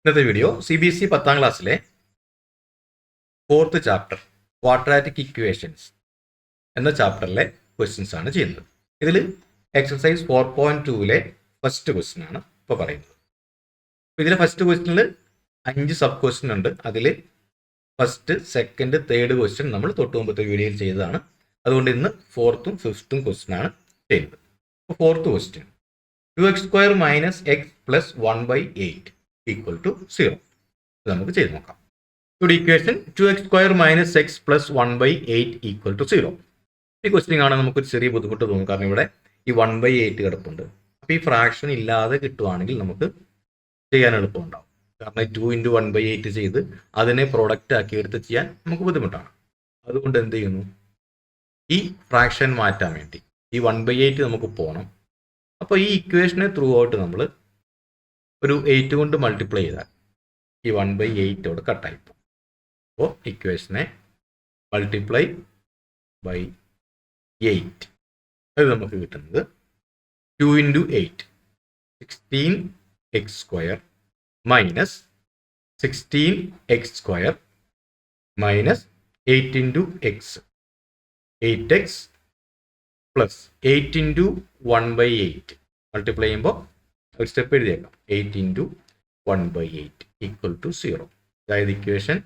ഇന്നത്തെ video CBSE 10ാം ക്ലാസ്സിലെ 4th chapter quadratic equations എന്ന ചാപ്റ്ററിലെ ക്വസ്റ്റ്യൻസ് ആണ് ചെയ്യുന്നത്. ഇതിൽ എക്സസൈസ് 4.2ലെ ഫസ്റ്റ് ക്വസ്റ്റ്യൻ ആണ് ഇപ്പോൾ പറയുന്നത്. ഇതിലെ ഫസ്റ്റ് ക്വസ്റ്റ്യനിൽ 5 സബ് ക്വസ്റ്റ്യൻ ഉണ്ട്. അതിൽ ഫസ്റ്റ്, സെക്കൻഡ്, തേർഡ് ക്വസ്റ്റ്യൻ നമ്മൾ തൊട്ട് മുമ്പത്തെ വീഡിയോയിൽ ചെയ്തതാണ്. അതുകൊണ്ട് ഇന്ന് 4th 5th ക്വസ്റ്റ്യൻ ആണ് ചെയ്യുന്നത്. അപ്പോൾ 4th ക്വസ്റ്റ്യൻ 2x² - x + 1/8 = 0. നമുക്ക് ചെയ്ത് നോക്കാം. ഇവിടെ ഇക്വേഷൻ 2x² - x + 1/8 = 0. ഈ ക്വസ്റ്റ്യൻ കാണാൻ നമുക്കൊരു ചെറിയ ബുദ്ധിമുട്ട് തോന്നും. കാരണം ഇവിടെ ഈ 1/8 കിടപ്പുണ്ട്. അപ്പോൾ ഈ ഫ്രാക്ഷൻ ഇല്ലാതെ കിട്ടുവാണെങ്കിൽ നമുക്ക് ചെയ്യാൻ എളുപ്പമുണ്ടാവും. കാരണം 2 × 1/8 ചെയ്ത് അതിനെ പ്രോഡക്റ്റ് ആക്കി എടുത്ത് ചെയ്യാൻ നമുക്ക് ബുദ്ധിമുട്ടാണ്. അതുകൊണ്ട് എന്ത് ചെയ്യുന്നു, ഈ ഫ്രാക്ഷൻ മാറ്റാൻ വേണ്ടി ഈ 1/8 നമുക്ക് പോകണം. അപ്പോൾ ഈ ഇക്വേഷനെ ത്രൂ ഔട്ട് നമ്മൾ ഒരു 8 കൊണ്ട് മൾട്ടിപ്ലൈ ചെയ്താൽ ഈ 1/8 കട്ടായി പോകും. അപ്പോൾ ഇക്വേഷനെ മൾട്ടിപ്ലൈ ബൈ 8 അത് നമുക്ക് കിട്ടുന്നത് 2 × 8 16x² - 16x² - 8 × x 8x plus 8 × 1/8 multiply ചെയ്യുമ്പോൾ ഒരു സ്റ്റെപ്പ് എഴുതിയേക്കാം. 8 × 1/8 = 0. അതായത് ഇക്വേഷൻ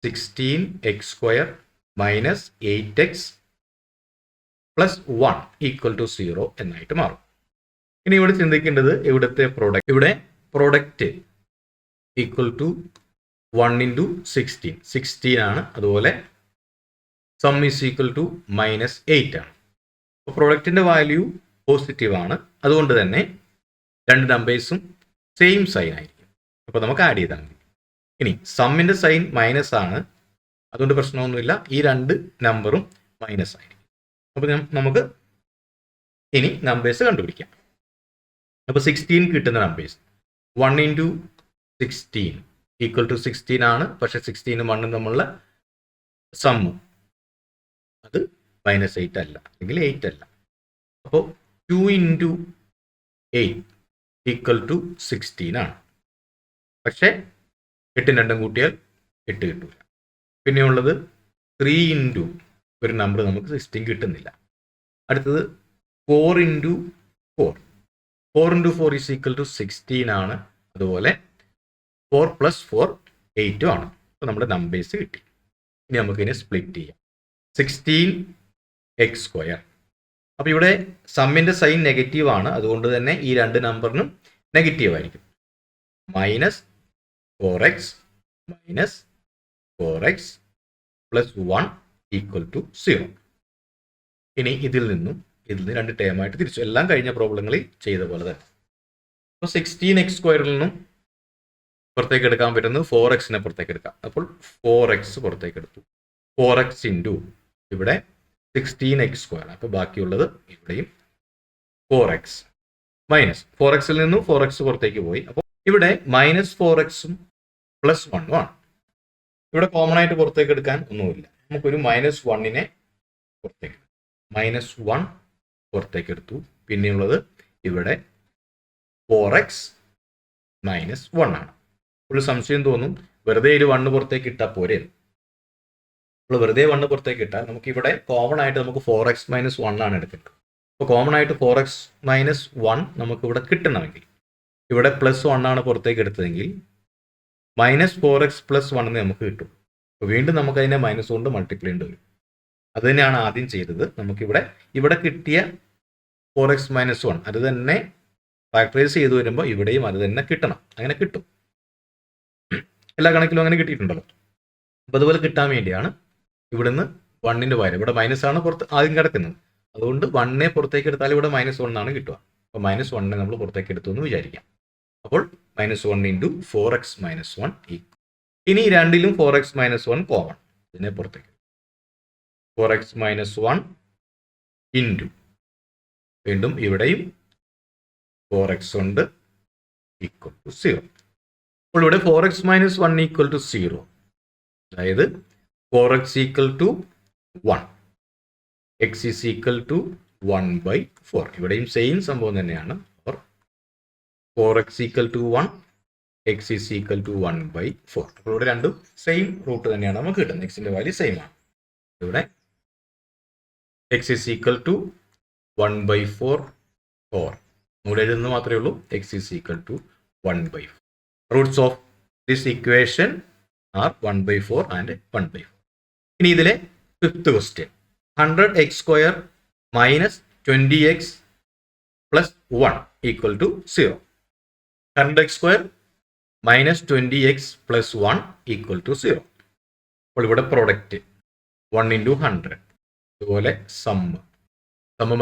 16x² - 8x + 1 = 0 എന്നായിട്ട് മാറും. ഇനി ഇവിടെ ചിന്തിക്കേണ്ടത് ഇവിടുത്തെ പ്രോഡക്റ്റ്. ഇവിടെ പ്രോഡക്റ്റ് = 1 × 16 16 ആണ്. അതുപോലെ സം = -8 ആണ്. അപ്പോൾ പ്രോഡക്റ്റിൻ്റെ വാല്യൂ പോസിറ്റീവ് ആണ്. അതുകൊണ്ട് തന്നെ രണ്ട് നമ്പേഴ്സും സെയിം സൈൻ ആയിരിക്കും. അപ്പോൾ നമുക്ക് ആഡ് ചെയ്താൽ മതി. ഇനി സമ്മിൻ്റെ സൈൻ മൈനസ് ആണ്. അതുകൊണ്ട് പ്രശ്നമൊന്നുമില്ല. ഈ രണ്ട് നമ്പറും മൈനസ് ആയിരിക്കും. അപ്പോൾ നമുക്ക് ഇനി നമ്പേഴ്സ് കണ്ടുപിടിക്കാം. അപ്പോൾ 16 കിട്ടുന്ന നമ്പേഴ്സ് 1 × 16 = 16 ആണ്. പക്ഷേ 16 1 തമ്മിലുള്ള സമ്മ് അത് -8 അല്ല, അല്ലെങ്കിൽ 8 അല്ല. അപ്പോൾ 2 × 8 = 16 ആണ്. പക്ഷേ 8 2 കൂട്ടിയാൽ 8 കിട്ടില്ല. പിന്നെയുള്ളത് 3 × ഒരു നമ്പർ നമുക്ക് 16 കിട്ടുന്നില്ല. അടുത്തത് 4 × 4 4 × 4 = 16 ആണ്. അതുപോലെ 4 + 4 8 ആണ്. അപ്പോൾ നമ്മുടെ നമ്പേഴ്സ് കിട്ടി. ഇനി നമുക്കിതിനെ സ്പ്ലിറ്റ് ചെയ്യാം. 16x². അപ്പോൾ ഇവിടെ സമ്മിൻ്റെ സൈൻ നെഗറ്റീവ് ആണ്. അതുകൊണ്ട് തന്നെ ഈ രണ്ട് നമ്പറിനും നെഗറ്റീവ് ആയിരിക്കും. -4x - 4x + 1 = 0. ഇനി ഇതിൽ നിന്ന് രണ്ട് ടേമായിട്ട് തിരിച്ചു. എല്ലാം കഴിഞ്ഞ പ്രോബ്ലങ്ങളിൽ ചെയ്ത പോലെ തന്നെ. അപ്പോൾ 16x² നിന്നും പുറത്തേക്ക് എടുക്കാൻ പറ്റുന്നത് 4x പുറത്തേക്ക് എടുക്കാം. അപ്പോൾ 4x പുറത്തേക്ക് എടുത്തു. 4x × ഇവിടെ 16x². അപ്പോൾ ബാക്കിയുള്ളത് ഇവിടെയും 4x - 4x നിന്നും 4x പുറത്തേക്ക് പോയി. അപ്പോൾ ഇവിടെ -4x +1 ആണ്. ഇവിടെ കോമൺ ആയിട്ട് പുറത്തേക്ക് എടുക്കാൻ ഒന്നുമില്ല. നമുക്കൊരു -1 പുറത്തേക്ക് -1 പുറത്തേക്ക് എടുത്തു. പിന്നെയുള്ളത് ഇവിടെ 4x - 1 ആണ്. ഒരു സംശയം തോന്നും, വെറുതെ ഒരു 1 പുറത്തേക്ക് ഇട്ടാൽ പോരെ. അപ്പോൾ വെറുതെ 1 പുറത്തേക്ക് ഇട്ടാൽ നമുക്ക് ഇവിടെ കോമൺ ആയിട്ട് നമുക്ക് 4x - 1 ആണ് എടുക്കേണ്ടത്. അപ്പോൾ കോമൺ ആയിട്ട് 4x - 1 നമുക്ക് ഇവിടെ കിട്ടണമെങ്കിൽ ഇവിടെ +1 ആണ് പുറത്തേക്ക് എടുത്തതെങ്കിൽ -4x + 1 നമുക്ക് കിട്ടും. അപ്പോൾ വീണ്ടും നമുക്ക് അതിനെ മൈനസ് കൊണ്ട് മൾട്ടിപ്ലൈ ചെയ്യേണ്ടി വരും. അത് തന്നെയാണ് ആദ്യം ചെയ്തത്. ഇവിടെ കിട്ടിയ 4x - 1 അത് തന്നെ ഫാക്ടറൈസ് ചെയ്ത് വരുമ്പോൾ ഇവിടെയും അത് തന്നെ കിട്ടണം. അങ്ങനെ കിട്ടും. എല്ലാ കണക്കിലും അങ്ങനെ കിട്ടിയിട്ടുണ്ടല്ലോ. അപ്പോൾ അതുപോലെ കിട്ടാൻ വേണ്ടിയാണ് ഇവിടുന്ന് 1ൻ്റെ പകരം ഇവിടെ മൈനസാണ് പുറത്ത് ആദ്യം കിടക്കുന്നത്. അതുകൊണ്ട് 1 പുറത്തേക്ക് എടുത്താൽ ഇവിടെ -1 ആണ് കിട്ടുക. അപ്പോൾ -1 നമ്മൾ പുറത്തേക്ക് എടുത്തു എന്ന് വിചാരിക്കാം. അപ്പോൾ -1 × 4x - 1 ഇനി രണ്ടിലും 4x - 1 കോമൺ. ഇതിനെ പുറത്തേക്ക് 4x - 1 × വീണ്ടും ഇവിടെയും 4x ഉണ്ട് = 0. അപ്പോൾ ഇവിടെ 4x - 1 = 0. അതായത് 4x = 1 x = 1/4. ഇവിടെയും സെയിം സംഭവം തന്നെയാണ്. 4x = 1 X is equal to 1/4. അപ്പോൾ ഇവിടെ രണ്ടും സെയിം റൂട്ട് തന്നെയാണ് നമുക്ക് കിട്ടുന്നത്. എക്സിന്റെ വാല്യൂ സെയിം ആണ്. ഇവിടെ എക്സ് ഈസ് ഈക്വൽ ടു 1/4 4. ഇവിടെ എഴുതുന്നത് മാത്രമേ ഉള്ളൂ. X is equal to 1/4. Roots of this equation are 1/4 and 1/4. ഇനി ഇതിലെ fifth question 100x² minus 20x plus 1 equal to 0. 100x² minus 20x plus 1 equal to 0. അപ്പോൾ ഇവിടെ പ്രോഡക്റ്റ് 1 ഇൻറ്റു 100. അതുപോലെ സമ്മ്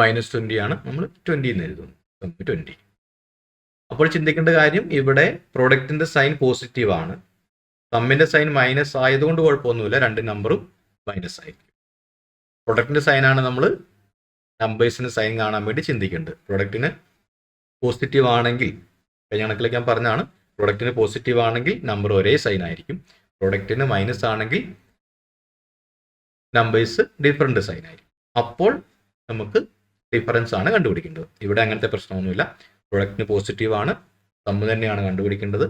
മൈനസ് 20 ആണ്, നമ്മൾ 20 എന്ന് എഴുതുന്നു. സമ്മ് 20. അപ്പോൾ ചിന്തിക്കേണ്ട കാര്യം ഇവിടെ പ്രോഡക്റ്റിന്റെ സൈൻ പോസിറ്റീവ് ആണ്, സമ്മിന്റെ സൈൻ മൈനസ് ആയതുകൊണ്ട് കുഴപ്പമൊന്നുമില്ല, രണ്ട് നമ്പറും മൈനസ് ആയിരിക്കും. പ്രൊഡക്റ്റിന്റെ സൈനാണ് നമ്മൾ നമ്പേഴ്സിന് സൈൻ കാണാൻ വേണ്ടി ചിന്തിക്കേണ്ടത്. പ്രൊഡക്റ്റിന് പോസിറ്റീവ് ആണെങ്കിൽ, കഴിഞ്ഞ കണക്കിലേക്ക് ഞാൻ പറഞ്ഞാണ്, പ്രൊഡക്റ്റിന് പോസിറ്റീവ് ആണെങ്കിൽ നമ്പർ ഒരേ സൈൻ ആയിരിക്കും. പ്രൊഡക്റ്റിന് മൈനസ് ആണെങ്കിൽ നമ്പേഴ്സ് ഡിഫറെൻറ്റ് സൈൻ ആയിരിക്കും. അപ്പോൾ നമുക്ക് ഡിഫറൻസ് ആണ് കണ്ടുപിടിക്കേണ്ടത്. ഇവിടെ അങ്ങനത്തെ പ്രശ്നമൊന്നുമില്ല. പ്രൊഡക്റ്റിന് പോസിറ്റീവ് ആണ്, സമ്മ് തന്നെയാണ് കണ്ടുപിടിക്കേണ്ടത്.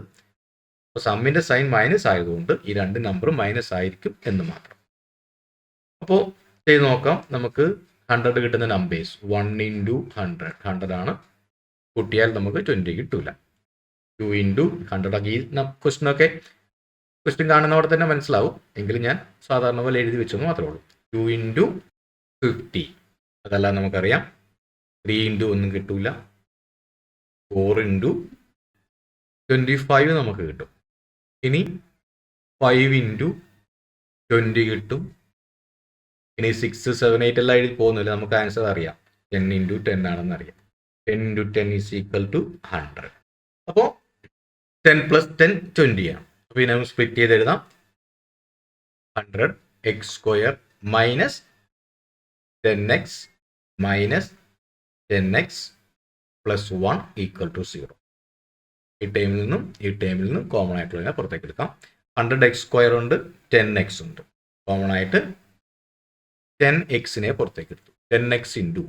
അപ്പോൾ സമ്മിൻ്റെ സൈൻ മൈനസ് ആയതുകൊണ്ട് ഈ രണ്ട് നമ്പറും മൈനസ് ആയിരിക്കും എന്ന് മാത്രം. അപ്പോൾ ചെയ്ത് നോക്കാം. നമുക്ക് 100 കിട്ടുന്ന നമ്പേഴ്സ് 1 ഇൻറ്റു 100 100 ആണ്. കൂട്ടിയാൽ നമുക്ക് 20 കിട്ടൂല. 2 ഇൻറ്റു 100 ഈ ക്വസ്റ്റ്യൻ കാണുന്നവിടെ തന്നെ മനസ്സിലാവും, എങ്കിലും ഞാൻ സാധാരണ പോലെ എഴുതി വെച്ചെന്ന് മാത്രമേ ഉള്ളൂ. 2 ഇൻറ്റു 50 അതെല്ലാം നമുക്കറിയാം. 3 ഇൻറ്റു ഒന്നും കിട്ടൂല. 4 ഇൻറ്റു 25 നമുക്ക് കിട്ടും. ഇനി 5 ഇൻറ്റു 20 കിട്ടും. ഇനി 6, 7, 8 എല്ലാം എഴുതി പോകുന്നില്ല, നമുക്ക് ആൻസർ അറിയാം. 10 ഇൻറ്റു 10 ആണെന്ന് അറിയാം. 10 ഇൻറ്റു 10 ഈസ് ഈക്വൽ ടു 100. അപ്പോൾ 10 പ്ലസ് 10 20 ആണ്. അപ്പോൾ ഇതിനെ നമുക്ക് സ്പ്ലിറ്റ് ചെയ്ത് എഴുതാം. 100x² minus 10x minus 10x plus 1 equal to 0. ഈ ടൈമിൽ നിന്നും കോമൺ ആയിട്ടുള്ള പുറത്തേക്ക് എടുക്കാം. 100x² ഉണ്ട്, 10x ഉണ്ട്. കോമൺ ആയിട്ട് 10xനെ പുറത്തേക്ക് എടുത്തു. 10x ഇൻറ്റു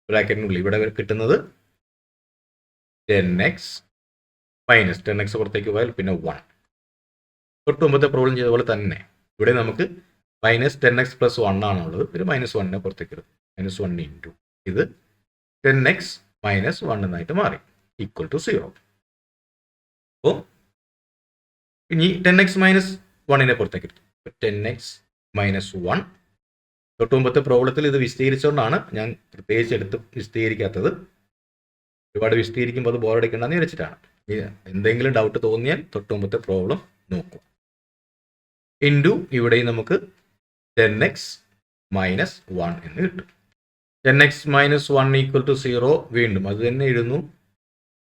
ബ്രാക്കറ്റിനുള്ളിൽ ഇവിടെ കിട്ടുന്നത് 10x മൈനസ് 10x പുറത്തേക്ക് പോയാൽ പിന്നെ 1. തൊട്ട് മുമ്പത്തെ പ്രോബ്ലം ചെയ്ത പോലെ തന്നെ ഇവിടെ നമുക്ക് മൈനസ് 10x പ്ലസ് 1 ആണുള്ളത്. ഒരു -1നെ പുറത്തേക്ക് എടുത്തു. -1 ഇൻറ്റു ഇത് 10x മൈനസ് 1 എന്നായിട്ട് മാറി, ഈക്വൽ ടു 0. അപ്പോൾ ഇനി 10x മൈനസ് 1നെ പുറത്തേക്ക് എടുത്തു. 10x minus 1. തൊട്ട് മുമ്പത്തെ പ്രോബ്ലത്തിൽ ഇത് വിശദീകരിച്ചുകൊണ്ടാണ് ഞാൻ പ്രത്യേകിച്ച് എടുത്ത് വിശദീകരിക്കാത്തത്. ഒരുപാട് വിശദീകരിക്കുമ്പോൾ അത് ബോറടിക്കണ്ടെന്ന് വിചാരിച്ചിട്ടാണ്. എന്തെങ്കിലും ഡൗട്ട് തോന്നിയാൽ തൊട്ട് മുമ്പത്തെ പ്രോബ്ലം നോക്കുക. ഇൻറ്റു ഇവിടെയും നമുക്ക് 10x മൈനസ് 1 എന്ന് കിട്ടും. 10x minus 1 equal to 0. വീണ്ടും അത് തന്നെ എഴുതുന്നു.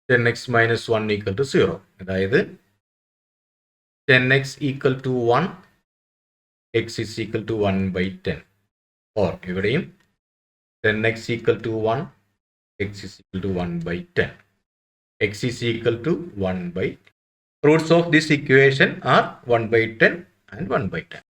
10x minus 1 equal to 0. അതായത് 10x equal to 1, x is equal to 1/10. Or ഇവിടെയും 10x equal to 1, x is equal to 1/10. x is equal to 1/10. Roots of this equation are 1/10 and 1/10.